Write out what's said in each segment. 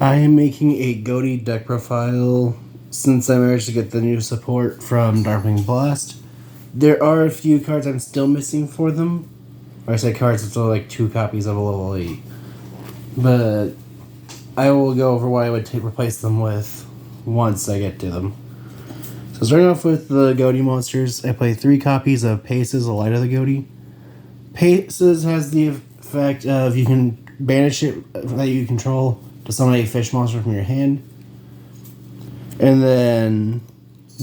I am making a Ghoti deck profile since I managed to get the new support from Darkwing Blast. There are a few cards I'm still missing for them. Or I say cards, it's only like 2 copies of a level 8. But I will go over what I would replace them with once I get to them. So starting off with the Ghoti monsters, I play 3 copies of Paces, the Light of the Ghoti. Paces has the effect of you can banish it that you control to summon a fish monster from your hand. And then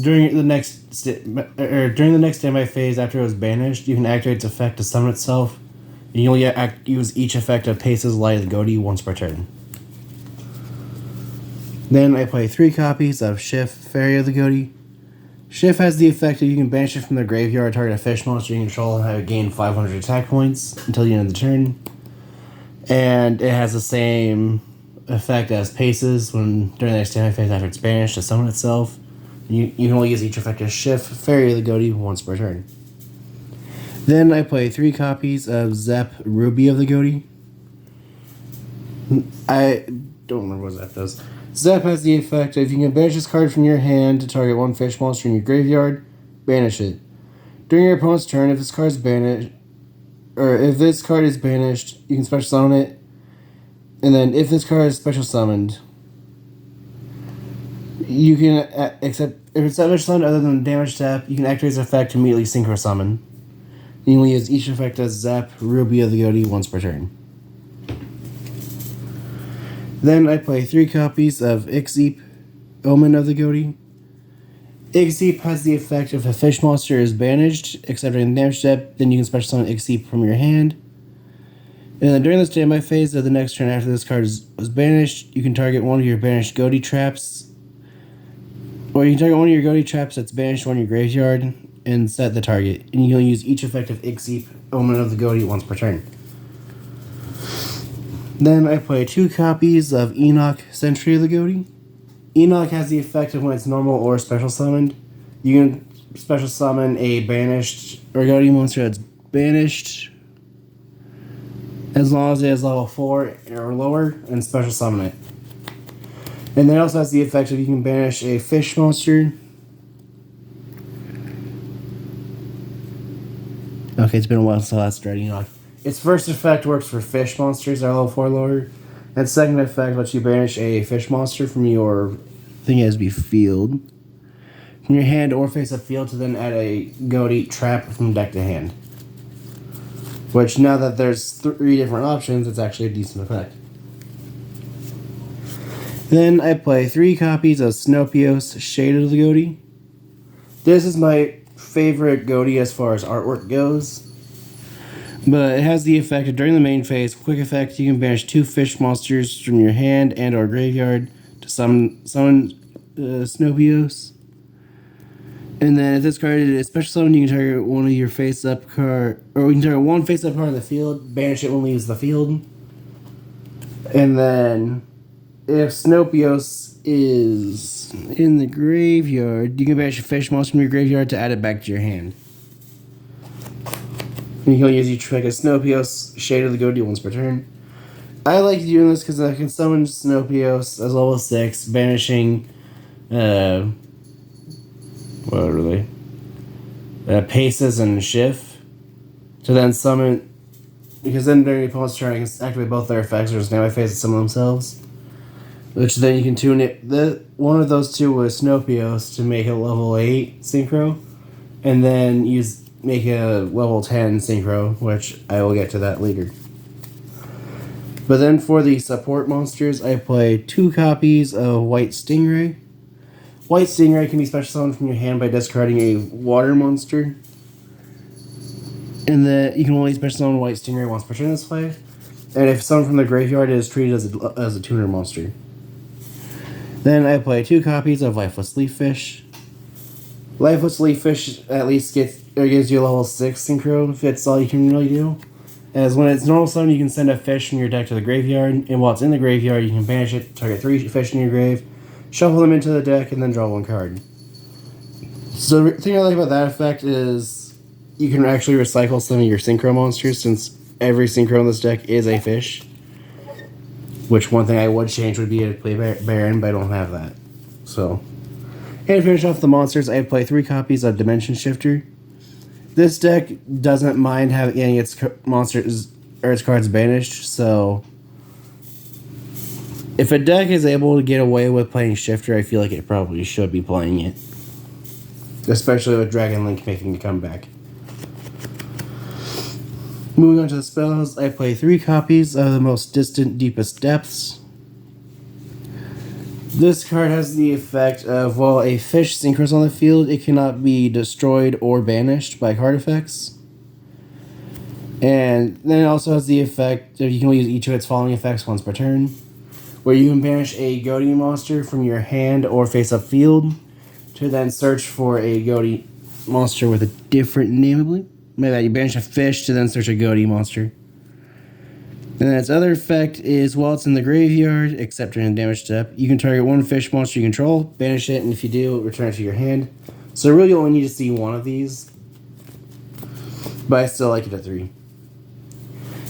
during the next standby phase after it was banished, you can activate its effect to summon itself. And you'll use each effect of Paces, Light of the Ghoti once per turn. Then I play 3 copies of Shift, Fairy of the Ghoti. Shift has the effect that you can banish it from the graveyard, target a fish monster you control, and have it gain 500 attack points until the end of the turn. And it has the same effect as Paces when during the next standby phase after it's banished to summon itself. You can only use each effect as Shift, Fairy of the Ghoti once per turn. Then I play 3 copies of Zep, Ruby of the Ghoti. I don't remember what Zep does. Zep has the effect of you can banish this card from your hand to target 1 fish monster in your graveyard, banish it. During your opponent's turn, if this card is banished, you can special summon it. And then if this card is special summoned, you can except if it's special summoned other than damage tap, you can activate its effect to immediately synchro summon. You can use each effect as Zap, Ruby of the Ghoti once per turn. Then I play 3 copies of Ixeep, Omen of the Ghoti. Ixeep has the effect if a fish monster is banished, except during the damage step, then you can special summon Ixeep from your hand. And then during the standby phase of the next turn after this card was banished, you can target one of your banished Ghoti traps. Or you can target one of your Ghoti traps that's banished on your graveyard and set the target. And you can use each effect of Ixeep, Omen of the Ghoti once per turn. Then I play 2 copies of Enoch, Sentry of the Ghoti. Enoch has the effect of when it's normal or special summoned. You can special summon a banished or Ghoti monster that's banished as long as it is level 4 or lower and special summon it. And then it also has the effect of you can banish a fish monster. Okay, it's been a while since I last read Enoch. Its first effect works for fish monsters that are level 4 or lower. And second effect lets you banish a fish monster from your thing has to be field. From your hand or face up field to then add a Ghoti trap from deck to hand. Which now that there's 3 different options, it's actually a decent effect. Then I play 3 copies of Snopios, Shade of the Ghoti. This is my favorite Ghoti as far as artwork goes. But it has the effect of during the main phase, quick effect, you can banish 2 fish monsters from your hand and or graveyard to summon Snopios. And then if this card is special summon, you can target one of your face-up card, or you can target 1 face-up card in the field, banish it when it leaves the field. And then if Snopios is in the graveyard, you can banish a fish monster from your graveyard to add it back to your hand. And you can use each effect of Snopios, Shade of the Ghoti once per turn. I like doing this because I can summon Snopios as level 6, banishing what are they? Paces and Shift to then summon, because then during your opponent's turn, I can activate both their effects or just standby phase and summon themselves. Which then you can tune it. One of those 2 was Snopios to make a level 8 Synchro, and then make a level 10 Synchro, which I will get to that later. But then for the support monsters, I play 2 copies of White Stingray. White Stingray can be special summoned from your hand by discarding a water monster. And then you can only special summon White Stingray once per turn this way. And if summoned from the graveyard, it is treated as a tuner monster. Then I play 2 copies of Lifeless Leaffish. Lifeless Leaffish at least gives you a level 6 Synchro, if that's all you can really do. As when it's normal summon, you can send a fish from your deck to the graveyard, and while it's in the graveyard, you can banish it, target 3 fish in your grave, shuffle them into the deck, and then draw 1 card. So the thing I like about that effect is you can actually recycle some of your Synchro monsters, since every Synchro in this deck is a fish. Which one thing I would change would be to play Baron, but I don't have that. So, and to finish off the monsters, I play 3 copies of Dimension Shifter. This deck doesn't mind having its monsters or its cards banished, so if a deck is able to get away with playing Shifter, I feel like it probably should be playing it. Especially with Dragon Link making a comeback. Moving on to the spells, I play 3 copies of the Most Distant Deepest Depths. This card has the effect of, while a fish synchros on the field, it cannot be destroyed or banished by card effects. And then it also has the effect of you can only use each of its following effects once per turn, where you can banish a Ghoti monster from your hand or face-up field to then search for a Ghoti monster with a different name, I believe. Maybe you banish a fish to then search a Ghoti monster. And then its other effect is, while it's in the graveyard, except during the damage step, you can target 1 fish monster you control, banish it, and if you do, return it to your hand. So really you only need to see 1 of these, but I still like it at 3.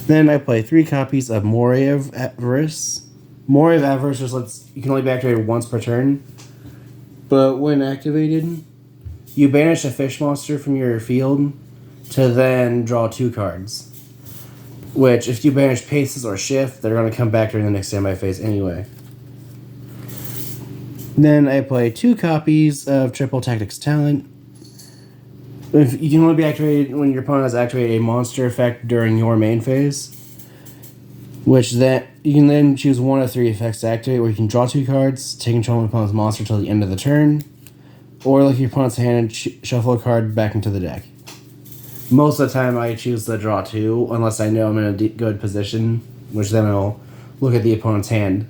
Then I play 3 copies of Moray of Avarice. Moray of Avarice just lets, you can only be activated once per turn, but when activated, you banish a fish monster from your field to then draw 2 cards. Which, if you banish Paces or Shift, they're going to come back during the next standby phase anyway. Then I play 2 copies of Triple Tactics Talent. If you can only be activated when your opponent has activated a monster effect during your main phase. Which then, you can then choose 1 of 3 effects to activate, where you can draw 2 cards, take control of your opponent's monster until the end of the turn, or look at your opponent's hand and shuffle a card back into the deck. Most of the time I choose to draw 2, unless I know I'm in a good position, which then I'll look at the opponent's hand.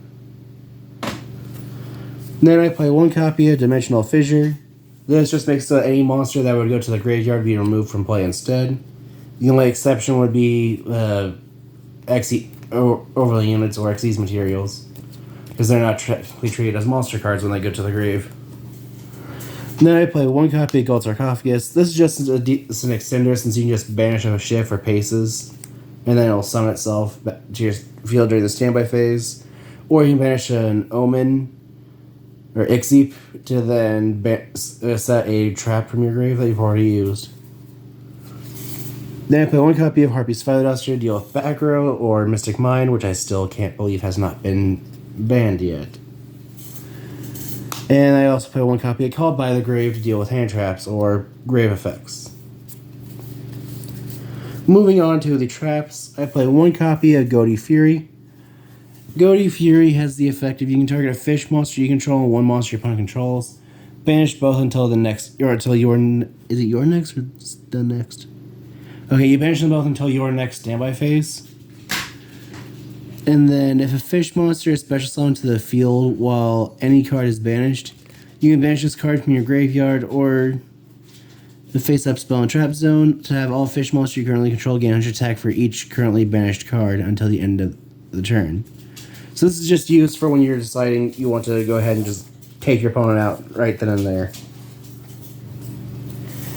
Then I play 1 copy of Dimensional Fissure. This just makes any monster that would go to the graveyard be removed from play instead. The only exception would be Overlay Units or Xyz materials, because they're not treated as monster cards when they go to the grave. Then I play 1 copy of Gold Sarcophagus. This is just an extender, since you can just banish a Shift or Paces, and then it'll summon itself to your field during the standby phase. Or you can banish an Omen or Ixip to then set a trap from your grave that you've already used. Then I play 1 copy of Harpy's Feather Duster to deal with back row or Mystic Mine, which I still can't believe has not been banned yet. And I also play 1 copy of Called by the Grave to deal with hand traps or grave effects. Moving on to the traps, I play 1 copy of Ghoti Fury. Ghoti Fury has the effect of you can target a fish monster you control and 1 monster your opponent controls. Banish both until the next, or until your, is it your next or the next? Okay, you banish them both until your next standby phase. And then if a fish monster is special summoned to the field while any card is banished, you can banish this card from your graveyard or the face-up spell and trap zone to have all fish monsters you currently control gain 100 attack for each currently banished card until the end of the turn. So this is just used for when you're deciding you want to go ahead and just take your opponent out right then and there.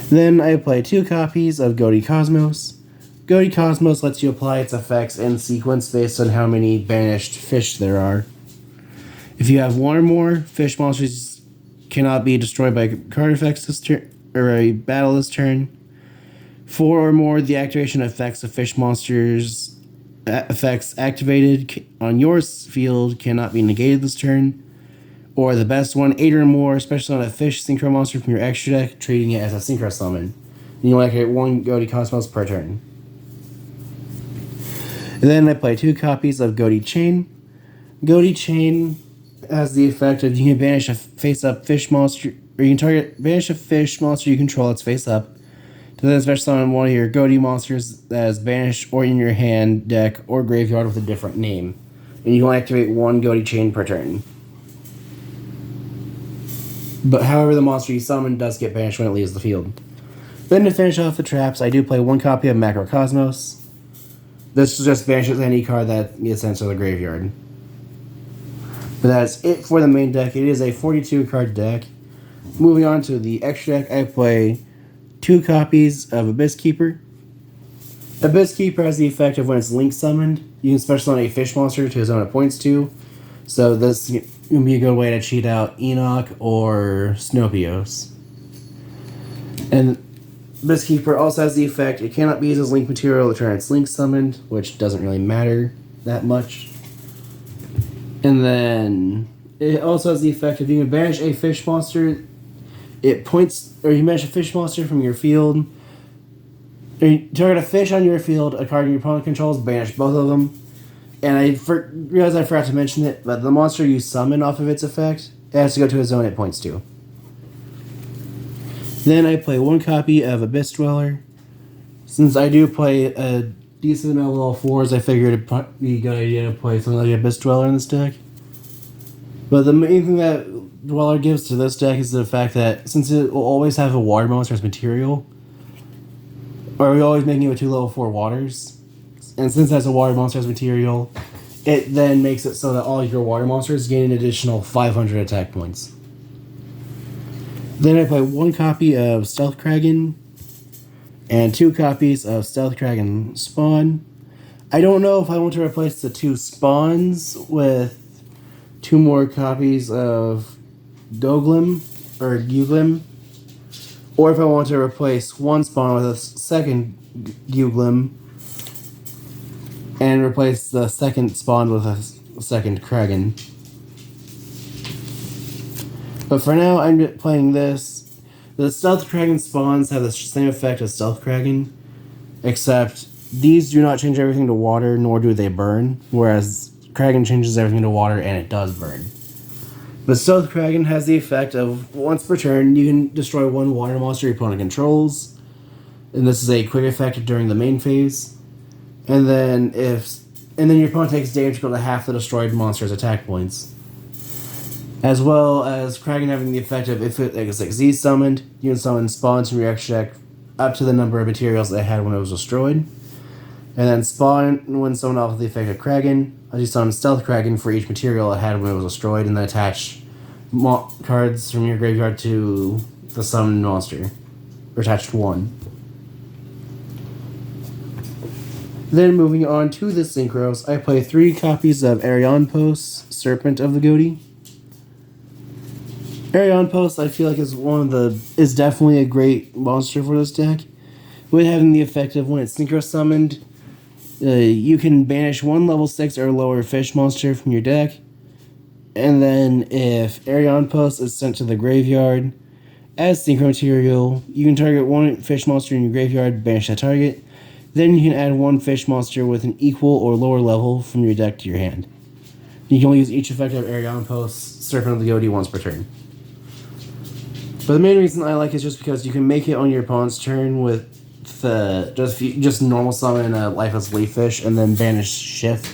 Then I play 2 copies of Ghoti Cosmos. Ghoti Cosmos lets you apply its effects in sequence based on how many banished fish there are. If you have 1 or more, fish monsters cannot be destroyed by card effects this turn, or a battle this turn. 4 or more, the activation effects of fish monsters effects activated on your field cannot be negated this turn. Or the best one, 8 or more, especially on a fish synchro monster from your extra deck, treating it as a synchro summon. And you only activate 1 Ghoti Cosmos per turn. And then I play 2 copies of Ghoti Chain. Ghoti Chain has the effect of you can banish a face-up fish monster, or you can banish a fish monster you control its face-up to then special summon 1 of your Ghoti monsters that is banished or in your hand, deck, or graveyard with a different name. And you can only activate 1 Ghoti Chain per turn. But however, the monster you summon does get banished when it leaves the field. Then to finish off the traps, I do play 1 copy of Macrocosmos. This just banishes any card that gets sent to the graveyard. But that's it for the main deck. It is a 42 card deck. Moving on to the extra deck, I play 2 copies of Abyss Keeper. Abyss Keeper has the effect of when it's link summoned, You can special summon a fish monster to zone it points to. So this can be a good way to cheat out Enoch or Snopios. And this keeper also has the effect, it cannot be used as link material to turn its link summoned, which doesn't really matter that much. And then it also has the effect if you can banish a fish monster, it points, or you banish a fish monster from your field, or you target a fish on your field, a card your opponent controls, banish both of them. And I realized I forgot to mention it, but the monster you summon off of its effect, it has to go to a zone it points to. Then I play one copy of Abyss Dweller. Since I do play a decent amount of level 4s, I figured it'd be a good idea to play something like Abyss Dweller in this deck. But the main thing that Dweller gives to this deck is the fact that since it will always have a water monster as material, or we're always making it with 2 level 4 waters, and since it has a water monster as material, it then makes it so that all your water monsters gain an additional 500 attack points. Then I play one copy of Stealth Kraken and 2 copies of Stealth Kraken Spawn. I don't know if I want to replace the 2 spawns with 2 more copies of Goglim or Guglim, or if I want to replace 1 spawn with a second Guglim and replace the second spawn with a second Kraken. But for now, I'm playing this. The Stealth Kraken spawns have the same effect as Stealth Kraken, except these do not change everything to water, nor do they burn, whereas Kraken changes everything to water and it does burn. But Stealth Kraken has the effect of, once per turn, you can destroy 1 water monster your opponent controls, and this is a quick effect during the main phase. And then your opponent takes damage equal to half the destroyed monster's attack points. As well as Kraken having the effect of, if it is like Z summoned, you can summon spawns from your extra deck up to the number of materials they had when it was destroyed. And then spawn, when summoned off with the effect of Kraken, as you summon Stealth Kraken for each material it had when it was destroyed, and then attach cards from your graveyard to the summoned monster. Or attached 1. Then moving on to the Synchros, I play 3 copies of Arianpos, Serpent of the Ghoti. Arianpos, I feel like is definitely a great monster for this deck, with having the effect of when it's Synchro summoned, you can banish 1 level 6 or lower fish monster from your deck, and then if Arianpos is sent to the graveyard as Synchro material, you can target 1 fish monster in your graveyard, banish that target. Then you can add 1 fish monster with an equal or lower level from your deck to your hand. You can only use each effect of Arianpos, Serpent of the Ghoti once per turn. But the main reason I like it is just because you can make it on your opponent's turn with just normal summon a Lifeless Leaf Fish and then banish Shift,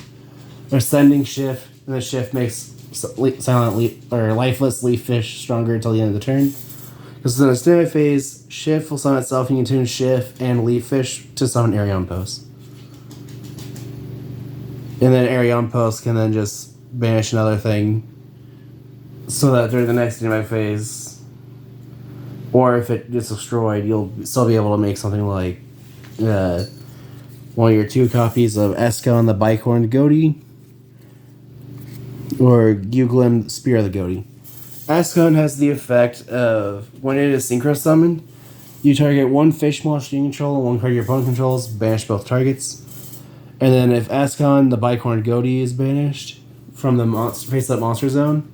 or Sending Shift, and the Shift makes Lifeless Leaf Fish stronger until the end of the turn. Because in a standby phase, Shift will summon itself, and you can tune Shift and Leaf Fish to summon Arianpos. And then Arianpos can then just banish another thing, so that during the next standby phase, or if it gets destroyed, you'll still be able to make something like one of your 2 copies of Eskon the Bicorn Ghoti, or Guglim Spear of the Ghoti. Eskon has the effect of, when it is Synchro summoned, you target 1 fish monster you control and 1 card your opponent controls, banish both targets. And then if Eskon the Bicorn Ghoti is banished from the face-up monster zone,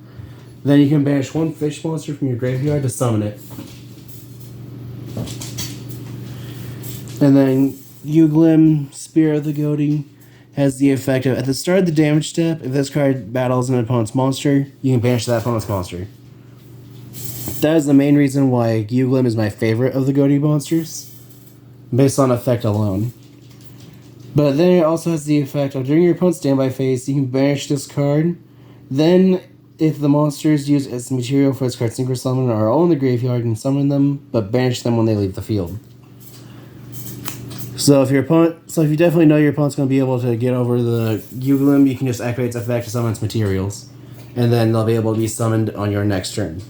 then you can banish 1 fish monster from your graveyard to summon it. And then Guglim Spear of the Ghoti has the effect of, at the start of the damage step, if this card battles an opponent's monster, you can banish that opponent's monster. That is the main reason why Guglim is my favorite of the Ghoti monsters, based on effect alone. But then it also has the effect of, during your opponent's standby phase, you can banish this card. Then, if the monsters used as material for its card Synchro Summon are all in the graveyard, you can summon them, but banish them when they leave the field. So if you definitely know your opponent's going to be able to get over the Guglim, you can just activate its effect to summon its materials. And then they'll be able to be summoned on your next turn.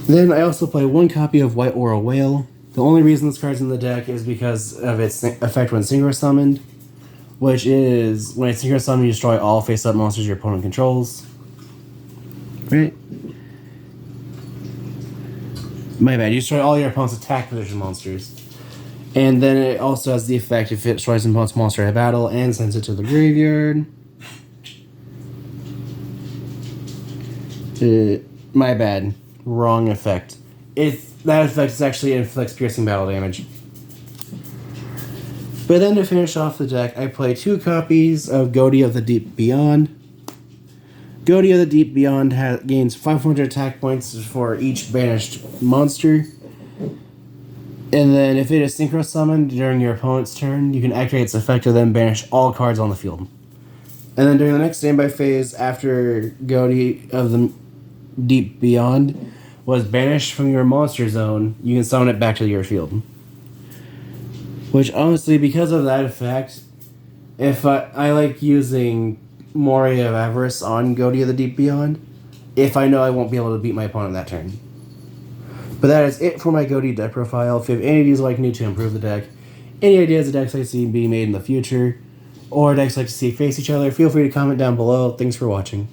Then I also play 1 copy of White Aura Whale. The only reason this card's in the deck is because of its effect when Synchro summoned. which is when it's Synchro summon, you destroy all face-up monsters your opponent controls. Right? My bad. You destroy all your opponent's attack position monsters. And then it also has the effect if it destroys an opponent's monster in battle and sends it to the graveyard. My bad. Wrong effect. That effect is actually inflicts piercing battle damage. But then to finish off the deck, I play 2 copies of Ghoti of the Deep Beyond. Ghoti of the Deep Beyond gains 500 attack points for each banished monster. And then if it is Synchro summoned during your opponent's turn, you can activate its effect to then banish all cards on the field. And then during the next standby phase, after Ghoti of the Deep Beyond was banished from your monster zone, you can summon it back to your field. Which honestly, because of that effect, if I like using Moray of Avarice on Ghoti of the Deep Beyond, if I know I won't be able to beat my opponent that turn. But that is it for my Ghoti deck profile. If you have any ideas you'd like me to improve the deck, any ideas of decks I'd like to see being made in the future, or decks I'd like to see face each other, feel free to comment down below. Thanks for watching.